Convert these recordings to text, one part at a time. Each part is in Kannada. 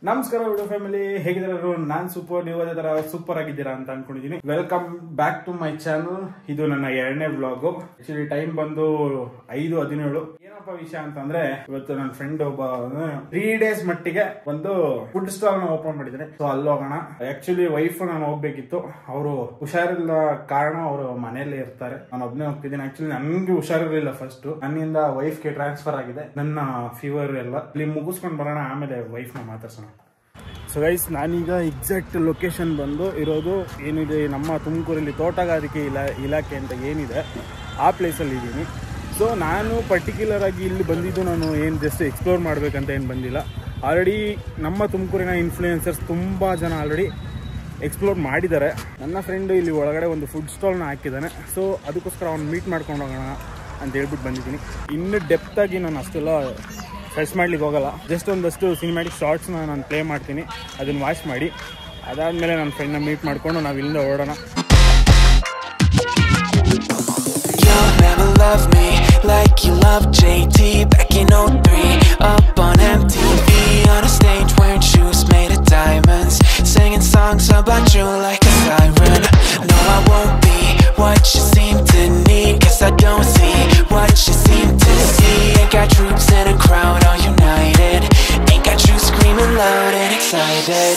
ನಮಸ್ಕಾರ ವಿಡಿಯೋ ಫ್ಯಾಮಿಲಿ, ಹೇಗಿದ್ದೀರಾ? ನಾನ್ ಸೂಪರ್, ನೀವು ಅದೇ ತರ ಸೂಪರ್ ಆಗಿದ್ದೀರಾ ಅಂತ ಅನ್ಕೊಂಡಿದೀನಿ. Welcome back to my channel. ಇದು ನನ್ನ 2ನೇ ವ್ಲಾಗ್. ಆಕ್ಚುಲಿ ಟೈಮ್ ಬಂದು 5:17. ಏನಪ್ಪ ವಿಷಯ ಅಂತಂದ್ರೆ, ಇವತ್ತು ನನ್ನ ಫ್ರೆಂಡ್ ಒಬ್ಬ 3 days ಮಟ್ಟಿಗೆ ಒಂದು ಫುಡ್ ಸ್ಟಾಲ್ ನ ಓಪನ್ ಮಾಡಿದ್ರೆ, ಸೊ ಅಲ್ಲಿ ಹೋಗೋಣ. ಆಕ್ಚುಲಿ ವೈಫ್ ನಾನು ಹೋಗ್ಬೇಕಿತ್ತು, ಅವರು ಹುಷಾರಿಲ್ಲ ಕಾರಣ ಅವರು ಮನೆಯಲ್ಲೇ ಇರ್ತಾರೆ. ನಾನು ಒಬ್ಬನೇ ಹೋಗ್ತಿದ್ದೀನಿ. ಆಕ್ಚುಲಿ ನನ್ಗೆ ಹುಷಾರಿರಲಿಲ್ಲ, ಫಸ್ಟ್ ನನ್ನಿಂದ ವೈಫ್ ಗೆ ಟ್ರಾನ್ಸ್ಫರ್ ಆಗಿದೆ. ನನ್ನ ಫೀವರ್ ಎಲ್ಲ ಇಲ್ಲಿ ಮುಗಿಸ್ಕೊಂಡು ಬರೋಣ, ಆಮೇಲೆ ವೈಫ್ ನ ಮಾತಾಡ್ಸೋಣ. ಸೊ ಗೈಸ್, ನಾನೀಗ ಎಕ್ಸಾಕ್ಟ್ ಲೊಕೇಶನ್ ಬಂದು ಇರೋದು ಏನಿದೆ ನಮ್ಮ ತುಮಕೂರಲ್ಲಿ ತೋಟಗಾರಿಕೆ ಇಲಾಖೆ ಅಂತ ಏನಿದೆ ಆ ಪ್ಲೇಸಲ್ಲಿ ಇದ್ದೀನಿ. ಸೊ ನಾನು ಪರ್ಟಿಕ್ಯುಲರ್ ಆಗಿ ಇಲ್ಲಿ ಬಂದಿದ್ದು ನಾನು ಏನು ಜಸ್ಟ್ ಎಕ್ಸ್ಪ್ಲೋರ್ ಮಾಡಬೇಕಂತ ಏನು ಬಂದಿಲ್ಲ. ಆಲ್ರೆಡಿ ನಮ್ಮ ತುಮಕೂರಿನ ಇನ್ಫ್ಲೂಯೆನ್ಸರ್ಸ್ ತುಂಬ ಜನ ಆಲ್ರೆಡಿ ಎಕ್ಸ್ಪ್ಲೋರ್ ಮಾಡಿದ್ದಾರೆ. ನನ್ನ ಫ್ರೆಂಡು ಇಲ್ಲಿ ಒಳಗಡೆ ಒಂದು ಫುಡ್ ಸ್ಟಾಲ್ನ ಹಾಕಿದ್ದಾನೆ. ಸೊ ಅದಕ್ಕೋಸ್ಕರ ಅವ್ನು ಮೀಟ್ ಮಾಡ್ಕೊಂಡು ಹೋಗೋಣ ಅಂತ ಹೇಳ್ಬಿಟ್ಟು ಬಂದಿದ್ದೀನಿ. ಇನ್ನೂ ಡೆಪ್ತಾಗಿ ನಾನು ಅಷ್ಟೆಲ್ಲ ಸರ್ಚ್ ಮಾಡ್ಲಿಕ್ಕೆ ಹೋಗಲ್ಲ. ಜಸ್ಟ್ ಒಂದಷ್ಟು ಸಿನಿಮ್ಯಾಟಿಕ್ ಶಾರ್ಟ್ಸ್ನ ನಾನು ಪ್ಲೇ ಮಾಡ್ತೀನಿ, ಅದನ್ನು ವಾಚ್ ಮಾಡಿ ಅದಾದಮೇಲೆ ನನ್ನ ಫ್ರೆಂಡ್ನ ಮೀಟ್ ಮಾಡಿಕೊಂಡು ನಾವು ಇಲ್ಲಿಂದ ಹೊರಡೋಣ. Love me like you love JT back in 03. Up on MTV on a stage wearing shoes made of diamonds, singing songs about you like a siren. No, I won't be what you seem to need, 'cause I don't see what you seem to see. Ain't got troops in a crowd all united, ain't got you screaming loud and excited.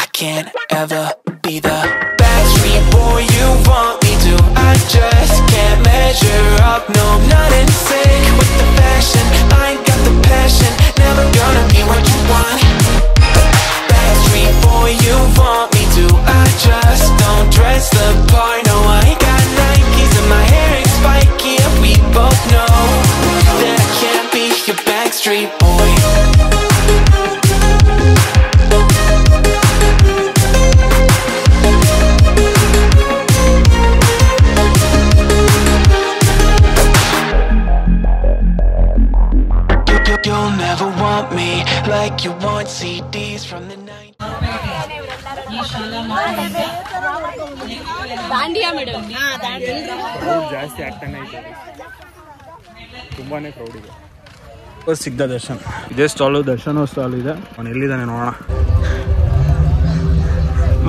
I can't ever be the Backstreet boy you want me to. I just can't measure up, no, I'm not in sync with the fashion. I ain't got the passion, never gonna be what you want. Backstreet boy you want me to. I just don't dress the part, no, I ain't got Nikes and my hair ain't spiky, and we both know that I can't be your Backstreet boy. You'll never want me like you want CDs from the 90s. ಜಾಸ್ತಿ ಆಗ್ತಾನೆ ಇದೆ, ತುಂಬಾನೇ ಕ್ರೌಡ್ ಇದೆ. ಸಿಗ್ದ ದರ್ಶನ್, ಇದೇ ಸ್ಟಾಲು, ದರ್ಶನ್ ಸ್ಟಾಲ್ ಇದೆ. ಅವನು ಎಲ್ಲಿದ್ದಾನೆ ನೋಡೋಣ.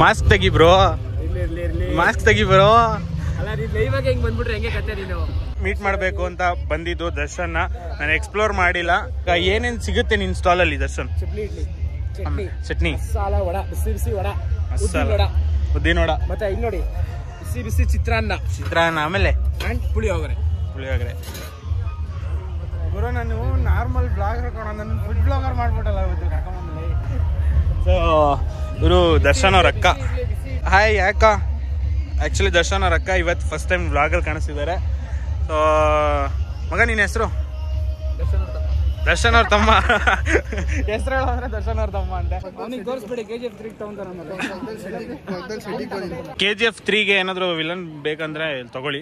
ಮಾಸ್ಕ್ ತೆಗಿ ಬ್ರೋ, ಮಾಸ್ಕ್ ತೆಗಿ ಬ್ರೋ. ಮೀಟ್ ಮಾಡಬೇಕು ಅಂತ ಬಂದಿದ್ದು ದರ್ಶನ್. ನಾನು ಎಕ್ಸ್ಪ್ಲೋರ್ ಮಾಡಿಲ್ಲ. ಏನೇನು ಸಿಗುತ್ತೆ ನಿನ್ ಸ್ಟಾಲ್ ಅಲ್ಲಿ ದರ್ಶನ್? ಚಟ್ನಿ, ಮಸಾಲ ವಡ, ಬಿಸಿ ಬಿಸಿ ವಡ, ಉದ್ದಿನ ವಡ, ಮತ್ತೆ ಇಲ್ಲಿ ನೋಡಿ ಬಿಸಿ ಬಿಸಿ ಚಿತ್ರಾನ್ನ, ಆಮೇಲೆ ಪುಳಿಯೋಗರೆ. ಗುರು, ನಾನು ನಾರ್ಮಲ್ ಬ್ಲಾಗರ್ ಕಣ, ನನ್ನ ಫುಡ್ ಬ್ಲಾಗರ್ ಮಾಡ್ಬಿಟ್ಟಲ್ಲ ಇವತ್ತು ಕರ್ಕೊಂಬಂದಲ್ಲಿ. ಸೊ ಇವರು ದರ್ಶನ್ ಅವ್ರ ಅಕ್ಕ. ಹಾಯ್ ಅಕ್ಕ. ಆ್ಯಕ್ಚುಲಿ ದರ್ಶನ್ ಅವ್ರ ಅಕ್ಕ ಇವತ್ತು ಫಸ್ಟ್ ಟೈಮ್ ಬ್ಲಾಗಲ್ಲಿ ಕಾಣಿಸ್ತಿದ್ದಾರೆ. ಸೊ ಮಗ, ನಿನ್ನ ಹೆಸರು? ದರ್ಶನ್ ಅವ್ರ ತಮ್ಮ. ಹೆಸರು ಹೇಳೋದ್ರೆ ದರ್ಶನ್ ಅವ್ರ ತಮ್ಮ ಅಂತ. KGF 3ಗೆ ಏನಾದ್ರು ವಿಲನ್ ಬೇಕಂದ್ರೆ ತಗೊಳ್ಳಿ.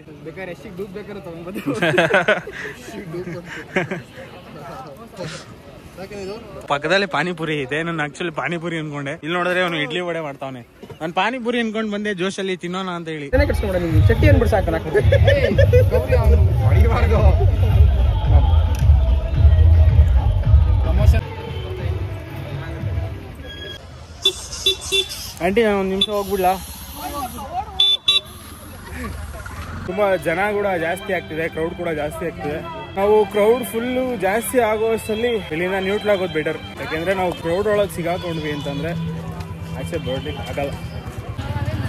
ಪಕ್ಕದಲ್ಲಿ ಪಾನಿಪುರಿ ಇದೆ. ನಾನು ಆಕ್ಚುಲಿ ಪಾನಿಪುರಿ ಅನ್ಕೊಂಡೆ, ಇಲ್ಲಿ ನೋಡಿದ್ರೆ ಅವನು ಇಡ್ಲಿ ವಡೆ ಮಾಡ್ತಾವನೆ. ನಾನು ಪಾನಿಪುರಿ ಅನ್ಕೊಂಡ್ ಬಂದೆ ಜೋಶಲ್ಲಿ ತಿನ್ನೋಣ ಅಂತ ಹೇಳಿ. ಚಟ್ನಿ ಅನ್ಬಿಟ್ಟು ಸಾಕು. ಆಂಟಿ, ನಾನು 1 ನಿಮಿಷ ಹೋಗ್ಬಿಡ್ಲಾ? ತುಂಬಾ ಜನ ಕೂಡ ಜಾಸ್ತಿ ಆಗ್ತಿದೆ, ಕ್ರೌಡ್ ಕೂಡ ಜಾಸ್ತಿ ಆಗ್ತಿದೆ. ನಾವು ಕ್ರೌಡ್ ಫುಲ್ಲು ಜಾಸ್ತಿ ಆಗೋಷ್ಟರಲ್ಲಿ ಇಲ್ಲಿಂದ ನ್ಯೂಟ್ಲ್ ಆಗೋದು ಬೆಟರ್. ಯಾಕೆಂದ್ರೆ ನಾವು ಕ್ರೌಡ್ ಒಳಗೆ ಸಿಗಾಕೊಂಡ್ವಿ ಅಂತಂದ್ರೆ ಆಚೆ ಬರಲಿಕ್ಕೆ ಆಗಲ್ಲ.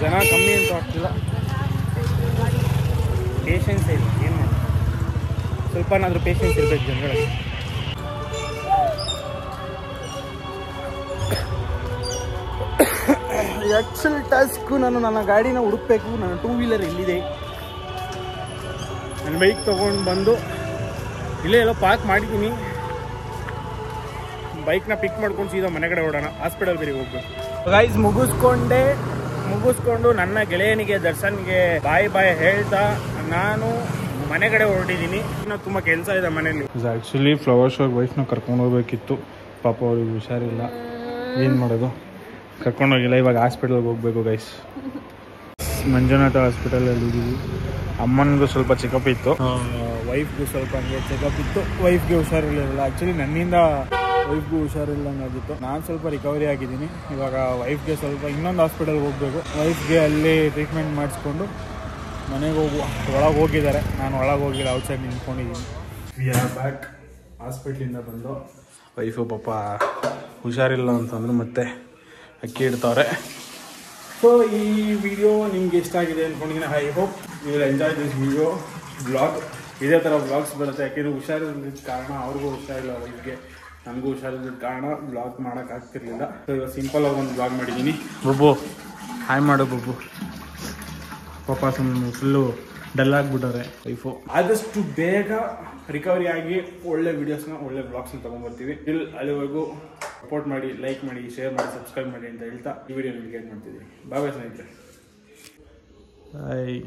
ಜನ ಕಮ್ಮಿ ಅಂತ ಆಗ್ತಿಲ್ಲ, ಪೇಷನ್ಸ್ ಇಲ್ಲ. ಏನು ಮಾಡಿ, ಸ್ವಲ್ಪನಾದ್ರೂ ಪೇಷನ್ಸ್ ಇರ್ಬೇಕು ಜನಗಳಿಗೆ. ಆ್ಯಕ್ಚುಲ್ ಟಾಸ್ಕು, ನಾನು ನನ್ನ ಗಾಡಿನ ಹುಡುಕ್ಬೇಕು. ನನ್ನ 2 ವೀಲರ್ ಎಲ್ಲಿದೆ? ನನ್ನ ಬೈಕ್ ತೊಗೊಂಡು ಬಂದು ಇಲ್ಲೇ ಎಲ್ಲ ಪಾರ್ಕ್ ಮಾಡಿದ್ದೀನಿ. ಬೈಕ್ನ ಪಿಕ್ ಮಾಡ್ಕೊಂಡು ಸೀದಾ ಮನೆ ಕಡೆ ಓಡೋಣ. ಹಾಸ್ಪಿಟಲ್ ಬೇರೆ ಹೋಗ್ಬೇಕು. ಗೈಸ್, ಮುಗಿಸ್ಕೊಂಡು ನನ್ನ ಗೆಳೆಯನಿಗೆ ದರ್ಶನ್ಗೆ ಬಾಯ್ ಹೇಳ್ತಾ ನಾನು ಮನೆ ಕಡೆ ಹೊರಟಿದ್ದೀನಿ. ಇನ್ನು ತುಂಬ ಕೆಲಸ ಇದೆ ಮನೇಲಿ. ಆ್ಯಕ್ಚುಲಿ ಫ್ಲವರ್ ಶೋಗೆ ವೈಫ್ನ ಕರ್ಕೊಂಡು ಹೋಗ್ಬೇಕಿತ್ತು. ಪಾಪ ಅವ್ರಿಗೆ ಹುಷಾರಿಲ್ಲ, ಏನು ಮಾಡೋದು, ಕರ್ಕೊಂಡೋಗಿಲ್ಲ. ಇವಾಗ ಹಾಸ್ಪಿಟಲ್ಗೆ ಹೋಗ್ಬೇಕು ಗೈಸ್. ಮಂಜುನಾಥ ಹಾಸ್ಪಿಟಲಲ್ಲಿ ಇದ್ದೀವಿ. ಅಮ್ಮನಿಗೂ ಸ್ವಲ್ಪ ಚೆಕಪ್ ಇತ್ತು, ವೈಫ್ಗೂ ಸ್ವಲ್ಪ ಹಂಗೆ ಚೆಕಪ್ ಇತ್ತು. ವೈಫ್ಗೆ ಹುಷಾರಿರಲಿಲ್ಲ. ಆ್ಯಕ್ಚುಲಿ ನನ್ನಿಂದ ವೈಫ್ಗೂ ಹುಷಾರಿಲ್ಲಂಗಾಗಿತ್ತು. ನಾನು ಸ್ವಲ್ಪ ರಿಕವರಿ ಆಗಿದ್ದೀನಿ. ಇವಾಗ ವೈಫ್ಗೆ ಸ್ವಲ್ಪ ಇನ್ನೊಂದು ಹಾಸ್ಪಿಟಲ್ಗೆ ಹೋಗಬೇಕು. ವೈಫ್ಗೆ ಅಲ್ಲಿ ಟ್ರೀಟ್ಮೆಂಟ್ ಮಾಡಿಸ್ಕೊಂಡು ಮನೆಗೆ ಒಳಗೆ ಹೋಗಿದ್ದಾರೆ. ನಾನು ಒಳಗೆ ಹೋಗಿಲ್ಲ, ಔಟ್ಸೈಡ್ ನಿಂತ್ಕೊಂಡಿದ್ದೀನಿ. We are back. ಹಾಸ್ಪಿಟ್ಲಿಂದ ಬಂದು ವೈಫು ಪಾಪ ಹುಷಾರಿಲ್ಲ ಅಂತಂದ್ರೆ ಮತ್ತೆ ಅಕ್ಕಿ ಇಡ್ತವ್ರೆ. ಸೊ ಈ ವಿಡಿಯೋ ನಿಮ್ಗೆ ಇಷ್ಟ ಆಗಿದೆ ಅಂದ್ಕೊಂಡಿದ್ದೀನಿ. I hope you will enjoy this video vlog. ಇದೇ ಥರ ವ್ಲಾಗ್ಸ್ ಬರುತ್ತೆ. ಯಾಕೆಂದರೆ ಹುಷಾರಿಲ್ಲದ ಕಾರಣ ಅವ್ರಿಗೂ ಹುಷಾರಿಲ್ಲ, ವೈಫ್ಗೆ ನನಗೂ ಹುಷಾರಿಲ್ಲದ ಕಾರಣ ವ್ಲಾಗ್ ಮಾಡೋಕ್ಕಾಗ್ತಿರ್ಲಿಲ್ಲ. ಸೊ ಇವಾಗ ಸಿಂಪಲ್ ಆಗಿ ಒಂದು ವ್ಲಾಗ್ ಮಾಡಿದ್ದೀನಿ. ಬೊಬ್ಬು ಹಾಯ್ ಮಾಡು ಬೊಬ್ಬು. ಪಾಪ ಸುಮ್ಮನೆ ಫುಲ್ಲು ಡಲ್ ಆಗಿಬಿಟ್ಟವ್ರೆ ವೈಫು. ಆದಷ್ಟು ಬೇಗ ರಿಕವರಿ ಆಗಿ ಒಳ್ಳೆ ವೀಡಿಯೋಸ್ನ ಒಳ್ಳೆ ವ್ಲಾಗ್ಸ್ನ ತೊಗೊಂಡ್ಬರ್ತೀವಿ. ಅಲ್ಲಿವರೆಗೂ ಸಪೋರ್ಟ್ ಮಾಡಿ, ಲೈಕ್ ಮಾಡಿ, ಶೇರ್ ಮಾಡಿ, ಸಬ್ಸ್ಕ್ರೈಬ್ ಮಾಡಿ ಅಂತ ಹೇಳ್ತಾ ಈ ವಿಡಿಯೋ ನಿಮಗೆ ಏನು ಮಾಡ್ತಿದ್ದೀವಿ. ಬಾಯ್ ಸ್ನೇಹಿತರೆ. ಬಾಯ್.